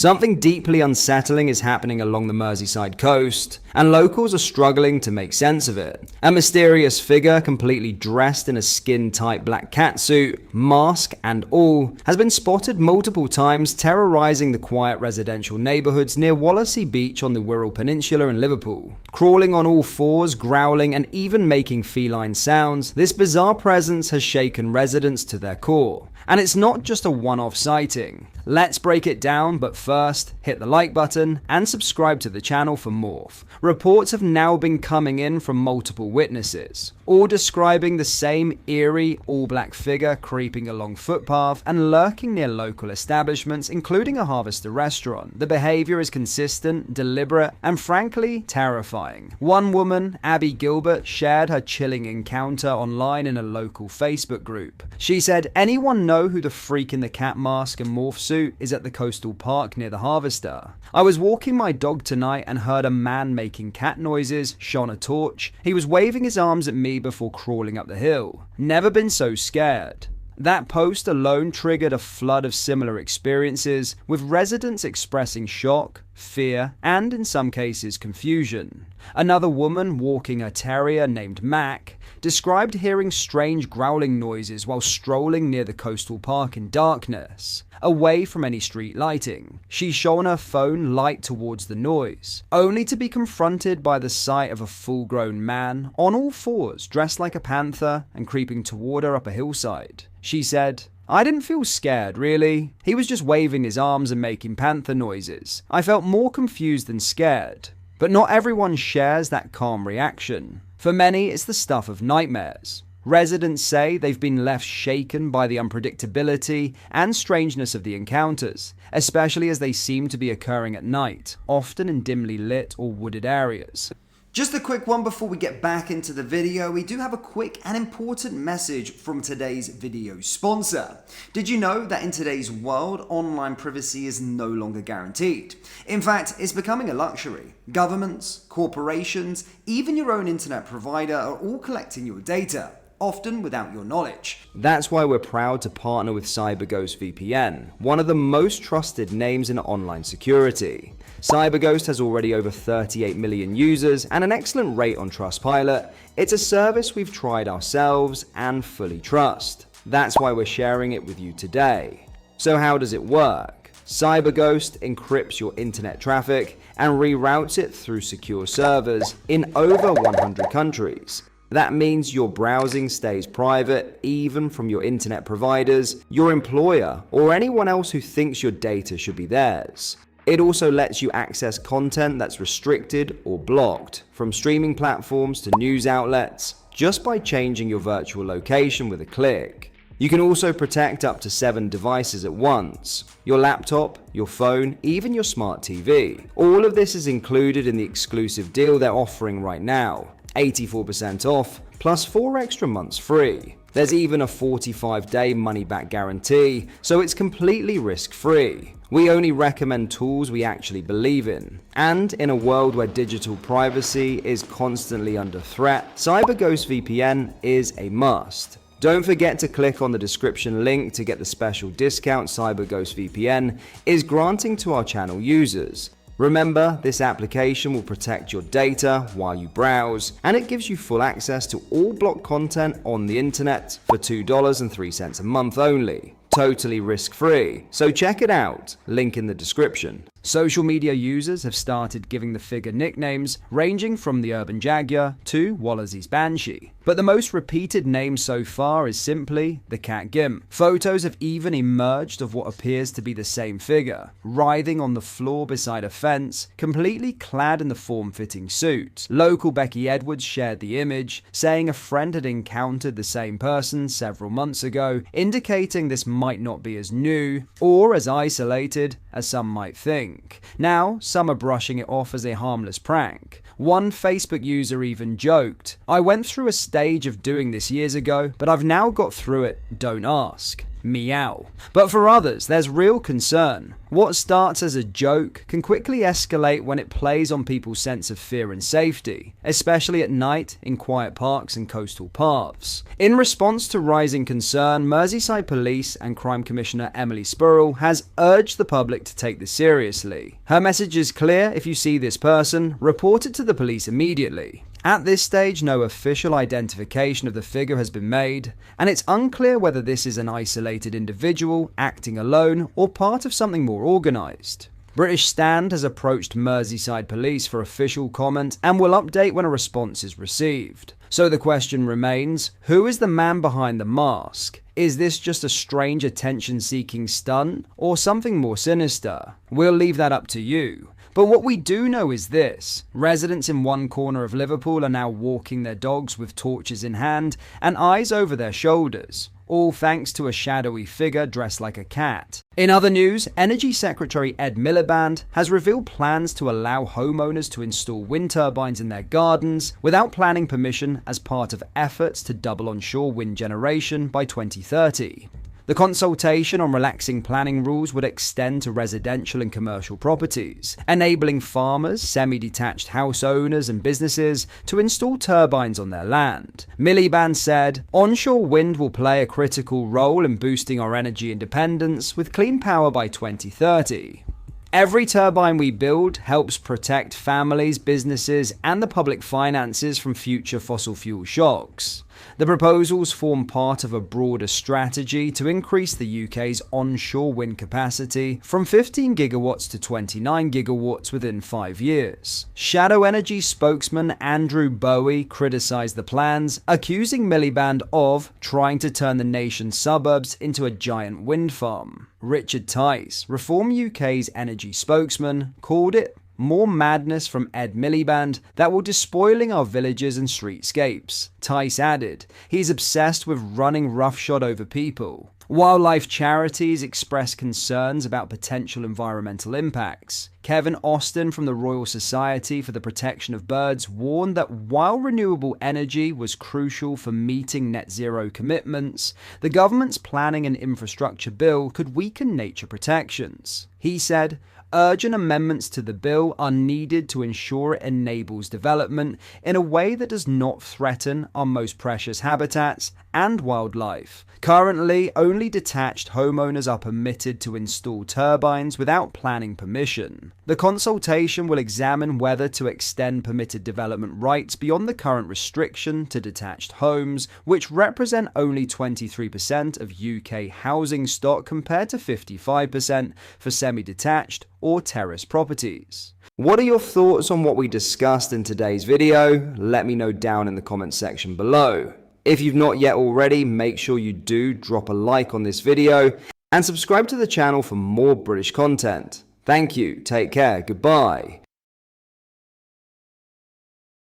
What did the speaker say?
Something deeply unsettling is happening along the Merseyside coast, and locals are struggling to make sense of it. A mysterious figure, completely dressed in a skin-tight black catsuit, mask and all, has been spotted multiple times terrorising the quiet residential neighbourhoods near Wallasey Beach on the Wirral Peninsula in Liverpool. Crawling on all fours, growling and even making feline sounds, this bizarre presence has shaken residents to their core. And it's not just a one-off sighting. Let's break it down, but first, hit the like button and subscribe to the channel for more. Reports have now been coming in from multiple witnesses, all describing the same eerie, all-black figure creeping along footpath and lurking near local establishments, including a Harvester restaurant. The behavior is consistent, deliberate, and frankly, terrifying. One woman, Abby Gilbert, shared her chilling encounter online in a local Facebook group. She said, "Anyone know who the freak in the cat mask and morph suit is at the coastal park near the Harvester? I was walking my dog tonight and heard a man making cat noises, shone a torch. He was waving his arms at me before crawling up the hill. Never been so scared." That post alone triggered a flood of similar experiences, with residents expressing shock, fear, and in some cases confusion. Another woman walking a terrier named Mac described hearing strange growling noises while strolling near the coastal park in darkness, away from any street lighting. She shone her phone light towards the noise, only to be confronted by the sight of a full-grown man on all fours, dressed like a panther and creeping toward her up a hillside. She said, "I didn't feel scared, really. He was just waving his arms and making panther noises. I felt more confused than scared." But not everyone shares that calm reaction. For many, it's the stuff of nightmares. Residents say they've been left shaken by the unpredictability and strangeness of the encounters, especially as they seem to be occurring at night, often in dimly lit or wooded areas. Just a quick one before we get back into the video. We do have a quick and important message from today's video sponsor. Did you know that in today's world, online privacy is no longer guaranteed? In fact, it's becoming a luxury. Governments, corporations, even your own internet provider are all collecting your data, often without your knowledge. That's why we're proud to partner with CyberGhost VPN, one of the most trusted names in online security. CyberGhost has already over 38 million users and an excellent rate on Trustpilot. It's a service we've tried ourselves and fully trust. That's why we're sharing it with you today. So how does it work? CyberGhost encrypts your internet traffic and reroutes it through secure servers in over 100 countries. That means your browsing stays private even from your internet providers, your employer, or anyone else who thinks your data should be theirs. It also lets you access content that's restricted or blocked, from streaming platforms to news outlets, just by changing your virtual location with a click. You can also protect up to 7 devices at once: your laptop, your phone, even your smart TV. All of this is included in the exclusive deal they're offering right now. 84% off, plus 4 extra months free. There's even a 45-day money-back guarantee, so it's completely risk-free. We only recommend tools we actually believe in. And in a world where digital privacy is constantly under threat, CyberGhost VPN is a must. Don't forget to click on the description link to get the special discount CyberGhost VPN is granting to our channel users. Remember, this application will protect your data while you browse, and it gives you full access to all blocked content on the internet for $2.03 a month only. Totally risk-free, so check it out, link in the description. Social media users have started giving the figure nicknames ranging from the Urban Jaguar to Wallasey's Banshee. But the most repeated name so far is simply the cat Gimp. Photos have even emerged of what appears to be the same figure, writhing on the floor beside a fence, completely clad in the form-fitting suit. Local Becky Edwards shared the image, saying a friend had encountered the same person several months ago, indicating this might not be as new or as isolated as some might think. Now, some are brushing it off as a harmless prank. One Facebook user even joked, "I went through a stage of doing this years ago, but I've now got through it, don't ask." meow. But for others, there's real concern. What starts as a joke can quickly escalate when it plays on people's sense of fear and safety, especially at night in quiet parks and coastal paths. In response to rising concern, Merseyside Police and Crime Commissioner Emily Spurrell has urged the public to take this seriously. Her message is clear: if you see this person, report it to the police immediately. At this stage, no official identification of the figure has been made, and it's unclear whether this is an isolated individual acting alone or part of something more organised. British Stand has approached Merseyside Police for official comment and will update when a response is received. So the question remains, who is the man behind the mask? Is this just a strange attention-seeking stunt or something more sinister? We'll leave that up to you. But what we do know is this: residents in one corner of Liverpool are now walking their dogs with torches in hand and eyes over their shoulders, all thanks to a shadowy figure dressed like a cat. In other news, Energy Secretary Ed Miliband has revealed plans to allow homeowners to install wind turbines in their gardens without planning permission as part of efforts to double onshore wind generation by 2030. The consultation on relaxing planning rules would extend to residential and commercial properties, enabling farmers, semi-detached house owners and businesses to install turbines on their land. Miliband said, "Onshore wind will play a critical role in boosting our energy independence with clean power by 2030. Every turbine we build helps protect families, businesses, and the public finances from future fossil fuel shocks." The proposals form part of a broader strategy to increase the UK's onshore wind capacity from 15 gigawatts to 29 gigawatts within 5 years. Shadow Energy spokesman Andrew Bowie criticised the plans, accusing Miliband of trying to turn the nation's suburbs into a giant wind farm. Richard Tice, Reform UK's energy spokesman, called it more madness from Ed Miliband that will despoiling our villages and streetscapes. Tice added, he's obsessed with running roughshod over people. Wildlife charities express concerns about potential environmental impacts. Kevin Austin from the Royal Society for the Protection of Birds warned that while renewable energy was crucial for meeting net zero commitments, the government's planning and infrastructure bill could weaken nature protections. He said, urgent amendments to the bill are needed to ensure it enables development in a way that does not threaten our most precious habitats and wildlife. Currently, only detached homeowners are permitted to install turbines without planning permission. The consultation will examine whether to extend permitted development rights beyond the current restriction to detached homes, which represent only 23% of UK housing stock compared to 55% for semi-detached or terrace properties. What are your thoughts on what we discussed in today's video? Let me know down in the comments section below. If you've not yet already, make sure you do drop a like on this video and subscribe to the channel for more British content. Thank you, take care, goodbye.